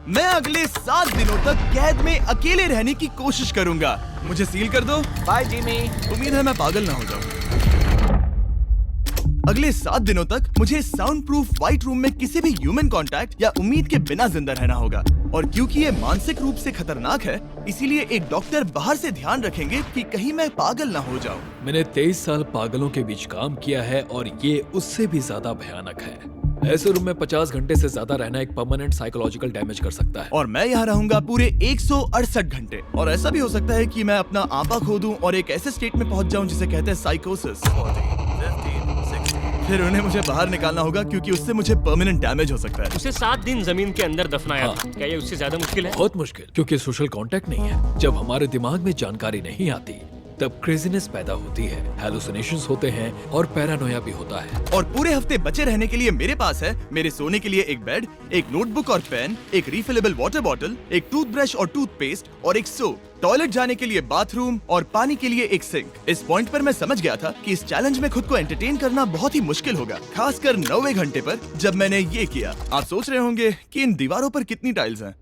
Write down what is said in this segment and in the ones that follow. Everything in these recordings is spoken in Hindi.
मैं अगले 7 दिनों तक कैद में अकेले रहने की कोशिश करूंगा। मुझे सील कर दो। Bye Jimmy. उम्मीद है मैं पागल ना हो जाऊं। अगले 7 दिनों तक मुझे साउंड प्रूफ व्हाइट रूम में किसी भी ह्यूमन कांटेक्ट या उम्मीद के बिना जिंदा रहना होगा। और क्योंकि ये मानसिक रूप से खतरनाक है, इसीलिए एक डॉक्टर बाहर से ध्यान रखेंगे कि कहीं मैं पागल ना हो जाऊं। मैंने 23 साल पागलों के बीच काम किया है और ये उससे भी ज्यादा भयानक है। ऐसे रूम में 50 घंटे से ज्यादा रहना एक परमानेंट साइकोलॉजिकल डैमेज कर सकता है। और मैं यहाँ रहूंगा पूरे 168 घंटे। और ऐसा भी हो सकता है कि मैं अपना आपा खो दूं और एक ऐसे स्टेट में पहुंच जाऊं जिसे कहते हैं साइकोसिस। फिर उन्हें मुझे बाहर निकालना होगा क्योंकि उससे मुझे परमानेंट डैमेज हो सकता है। उसे 7 दिन जमीन के अंदर दफनाया हाँ। था। क्या ये उससे ज्यादा मुश्किल है? बहुत मुश्किल, क्योंकि सोशल कांटेक्ट नहीं है। जब हमारे दिमाग में जानकारी नहीं आती तब क्रेजीनेस पैदा होती है, हैलुसिनेशंस होते हैं और पैरानोया भी होता है। और पूरे हफ्ते बचे रहने के लिए मेरे पास है मेरे सोने के लिए एक बेड, एक नोटबुक और पेन, एक रिफिलेबल वाटर बॉटल, एक टूथब्रश और टूथपेस्ट और एक सोप, टॉयलेट जाने के लिए बाथरूम और पानी के लिए एक सिंक। इस पॉइंट पर मैं समझ गया था कि इस चैलेंज में खुद को एंटरटेन करना बहुत ही मुश्किल होगा, खासकर 9वें घंटे पर जब मैंने ये किया। आप सोच रहे होंगे कि इन दीवारों पर कितनी टाइल्स हैं?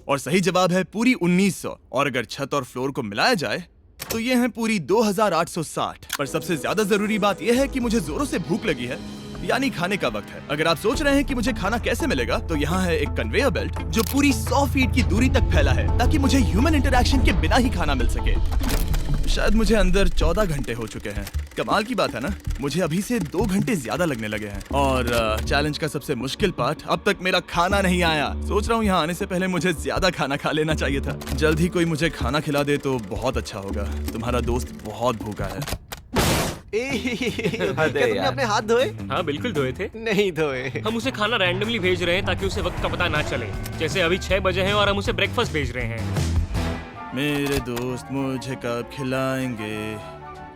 और सही जवाब है पूरी 1900। और अगर छत और फ्लोर को मिलाया जाए तो ये हैं पूरी 2860। पर सबसे ज्यादा जरूरी बात यह है कि मुझे जोरों से भूख लगी है, यानी खाने का वक्त है। अगर आप सोच रहे हैं कि मुझे खाना कैसे मिलेगा, तो यहाँ है एक कन्वेयर बेल्ट जो पूरी 100 फीट की दूरी तक फैला है ताकि मुझे ह्यूमन इंटरैक्शन के बिना ही खाना मिल सके। शायद मुझे अंदर 14 घंटे हो चुके हैं। कमाल की बात है ना, मुझे अभी से 2 घंटे ज्यादा लगने लगे हैं। और चैलेंज का सबसे मुश्किल पार्ट, अब तक मेरा खाना नहीं आया। सोच रहा हूँ यहाँ आने से पहले मुझे ज्यादा खाना खा लेना चाहिए था। जल्द ही कोई मुझे खाना खिला दे तो बहुत अच्छा होगा। तुम्हारा दोस्त बहुत भूखा है। क्या तुमने अपने हाथ धोए? हाँ बिल्कुल धोए थे। नहीं धोए। हम उसे खाना रैंडमली भेज रहे हैं ताकि उसे वक्त का पता ना चले। जैसे अभी 6 बजे हैं और हम उसे ब्रेकफास्ट भेज रहे हैं। मेरे दोस्त मुझे कब खिलाएंगे?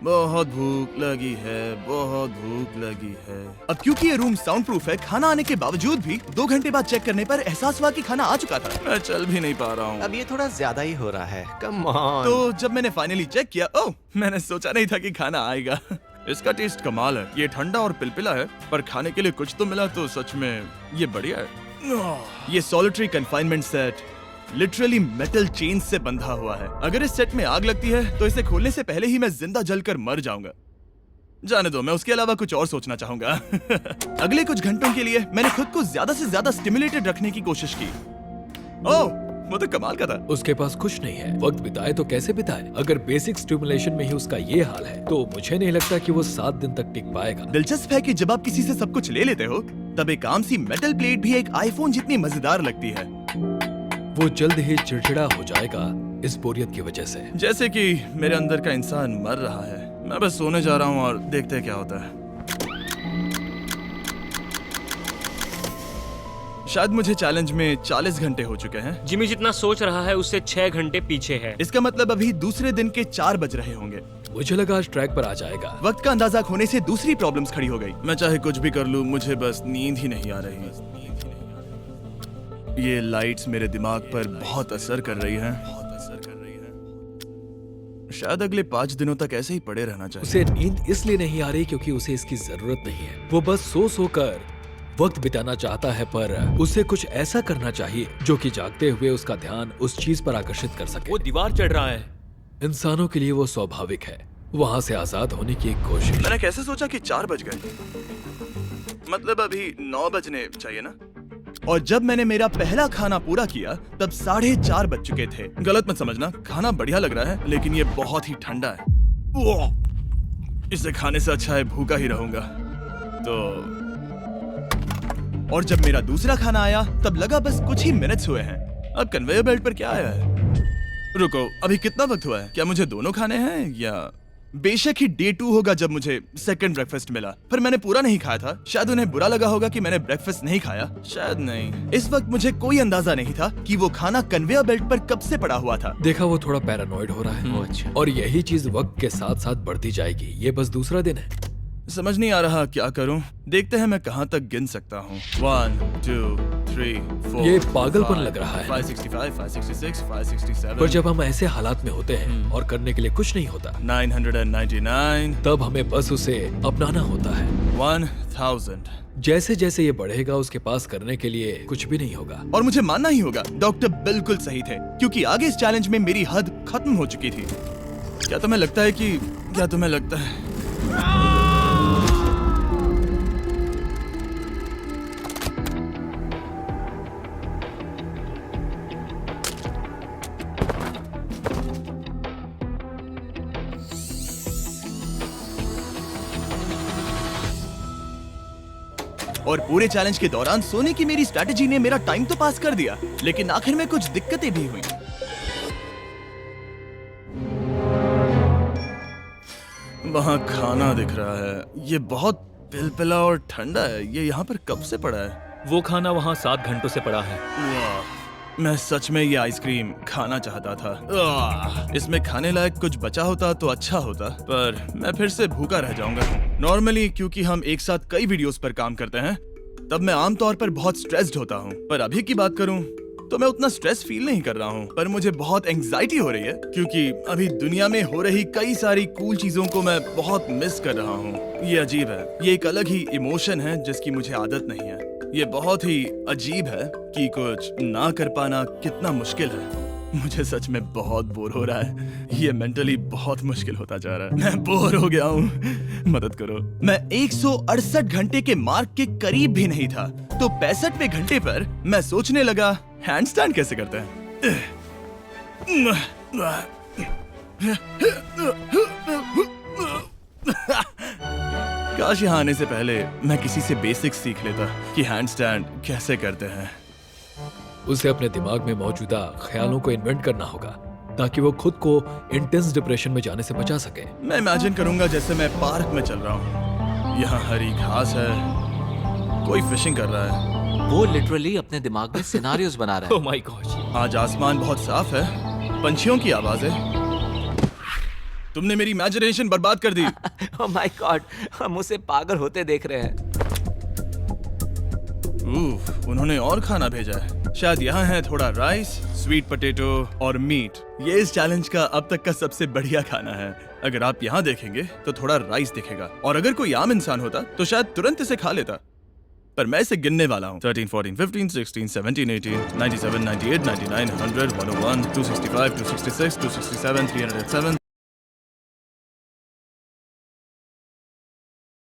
बहुत भूख लगी है, बहुत भूख लगी है। अब क्योंकि ये रूम साउंड प्रूफ है, खाना आने के बावजूद भी 2 घंटे बाद चेक करने पर एहसास हुआ कि खाना आ चुका था। मैं चल भी नहीं पा रहा हूँ। अब ये थोड़ा ज्यादा ही हो रहा है। Come on. तो जब मैंने फाइनली चेक किया, ओह, मैंने सोचा नहीं था कि खाना आएगा। इसका टेस्ट कमाल है। ये ठंडा और पिलपिला है, पर खाने के लिए कुछ तो मिला तो सच में ये बढ़िया है। ये solitary confinement set literally metal chain से बंधा हुआ है। अगर इस सेट में आग लगती है तो इसे खोलने से पहले ही मैं जिंदा जलकर मर जाऊंगा। जाने दो, मैं उसके अलावा कुछ और सोचना चाहूंगा। अगले कुछ घंटों के लिए मैंने खुद को ज्यादा से ज्यादा स्टिमुलेटेड रखने की कोशिश की। ओह, वो तो कमाल का था। उसके पास कुछ नहीं है, वक्त बिताए तो कैसे बिताए? अगर बेसिक स्टिमुलेशन में ही उसका ये हाल है तो मुझे नहीं लगता कि वो 7 दिन तक टिक पाएगा। दिलचस्प है कि जब आप किसी से सब कुछ ले लेते हो, तब एक आम सी मेटल प्लेट भी एक आईफोन जितनी मजेदार लगती है। वो जल्द ही चिड़चिड़ा हो जाएगा इस बोरियत की वजह से। जैसे कि मेरे अंदर का इंसान मर रहा है। मैं बस सोने जा रहा हूँ और देखते हैं क्या होता है। शायद मुझे चैलेंज में 40 घंटे हो चुके हैं। जिमी जितना सोच रहा है उससे 6 घंटे पीछे है। इसका मतलब अभी दूसरे दिन के 4 बज रहे होंगे। मुझे लगा आज ट्रैक पर आ जाएगा। वक्त का अंदाजा खोने से दूसरी प्रॉब्लम्स खड़ी हो गई। मैं चाहे कुछ भी कर लूं, मुझे बस नींद ही नहीं आ रही। ये लाइट्स मेरे दिमाग पर बहुत असर कर रही हैं। शायद अगले 5 दिनों तक ऐसे ही पड़े रहना चाहिए। उसे नींद इसलिए नहीं आ रही क्योंकि उसे इसकी जरूरत नहीं है। वो बस सो कर वक्त बिताना चाहता है, पर उसे कुछ ऐसा करना चाहिए जो कि जागते हुए उसका ध्यान उस चीज पर आकर्षित कर सके। वो दीवार चढ़ रहा है। इंसानों के लिए वो स्वाभाविक है, वहाँ से आजाद होने की एक कोशिश। मैंने कैसे सोचा कि 4 बज गए? मतलब अभी 9 बजने चाहिए ना? और जब मैंने मेरा पहला खाना पूरा किया तब 4:30 बज चुके थे। गलत मत समझना, खाना बढ़िया लग रहा है, लेकिन ये बहुत ही ठंडा है। इसे खाने से अच्छा है भूखा ही रहूंगा। तो और जब मेरा दूसरा खाना आया तब लगा बस कुछ ही मिनट्स हुए हैं। अब कन्वेयर बेल्ट पर क्या आया है? रुको, अभी कितना वक्त हुआ है? क्या मुझे दोनों खाने हैं या बेशक ही डे 2 होगा जब मुझे सेकंड ब्रेकफास्ट मिला, पर मैंने पूरा नहीं खाया था। शायद उन्हें बुरा लगा होगा कि मैंने ब्रेकफास्ट नहीं खाया, शायद नहीं। इस वक्त मुझे कोई अंदाजा नहीं था कि वो खाना कन्वेयर बेल्ट पर कब से पड़ा हुआ था। देखा, वो थोड़ा पैरानॉइड हो रहा है। अच्छा। और यही चीज वक्त के साथ साथ बढ़ती जाएगी। ये बस दूसरा दिन है। समझ नहीं आ रहा क्या करूं। देखते हैं मैं कहां तक गिन सकता हूं। 1 2 3 4 ये पागलपन लग रहा है। 565 566 567 पर जब हम ऐसे हालात में होते हैं और करने के लिए कुछ नहीं होता, 999 तब हमें बस उसे अपनाना होता है। 1000। जैसे जैसे ये बढ़ेगा उसके पास करने के लिए कुछ भी नहीं होगा। और मुझे मानना ही होगा, डॉक्टर बिल्कुल सही थे, क्योंकि आगे इस चैलेंज में मेरी हद खत्म हो चुकी थी। क्या तुम्हें लगता है और पूरे चैलेंज के दौरान सोने की मेरी स्ट्रैटेजी ने मेरा टाइम तो पास कर दिया, लेकिन आखिर में कुछ दिक्कतें भी हुई। वहाँ खाना दिख रहा है, ये बहुत पिलपिला और ठंडा है। ये यहाँ पर कब से पड़ा है? वो खाना वहाँ 7 घंटों से पड़ा है। वाह, मैं सच में ये आइसक्रीम खाना चाहता था। इसमें खाने लायक कुछ बचा होता तो अच्छा होता, पर मैं फिर से भूखा रह जाऊंगा। नॉर्मली क्योंकि हम एक साथ कई वीडियोस पर काम करते हैं, तब मैं आमतौर पर बहुत स्ट्रेस्ड होता हूँ। पर अभी की बात करूँ तो मैं उतना स्ट्रेस फील नहीं कर रहा हूँ, पर मुझे बहुत एंजाइटी हो रही है, क्योंकि अभी दुनिया में हो रही कई सारी कूल चीजों को मैं बहुत मिस कर रहा हूँ। ये अजीब है, ये एक अलग ही इमोशन है जिसकी मुझे आदत नहीं है। ये बहुत ही अजीब है कि कुछ ना कर पाना कितना मुश्किल है। मुझे सच में बहुत बोर हो रहा है। ये मेंटली बहुत मुश्किल होता जा रहा है। मैं बोर हो गया हूँ, मदद करो। मैं 168 घंटे के मार्क के करीब भी नहीं था, तो 65वें घंटे पर मैं सोचने लगा, हैंडस्टैंड कैसे करते हैं। काश यहाँ आने से पहले मैं किसी से बेसिक्स सीख लेता कि हैंडस्टैंड कैसे करते हैं। उसे अपने दिमाग में मौजूदा ख्यालों को इन्वेंट करना होगा ताकि वो खुद को इंटेंस डिप्रेशन में जाने से बचा सके। मैं इमेजिन करूंगा जैसे मैं पार्क में चल रहा हूँ, यहाँ हरी घास है, कोई फिशिंग कर रहा है। वो लिटरली अपने दिमाग में सिनारियोस बना रहा ओह माय गॉड। आज आसमान बहुत साफ है, पंछियों की आवाज है। तुमने मेरी इमेजिनेशन बर्बाद कर दी। है। ओह माय गॉड, हम उसे पागल होते देख रहे हैं। उन्होंने और खाना भेजा है। शायद यहाँ है थोड़ा राइस, स्वीट पोटैटो और मीट। ये इस चैलेंज का अब तक का सबसे बढ़िया खाना है। अगर आप यहाँ देखेंगे तो थोड़ा राइस दिखेगा, और अगर कोई आम इंसान होता तो शायद तुरंत इसे खा लेता, पर मैं इसे गिनने वाला हूँ। 13, 14, 15, 16, 17, 18, 97, 98, 99, 100, 101, 265, 266, 267, 307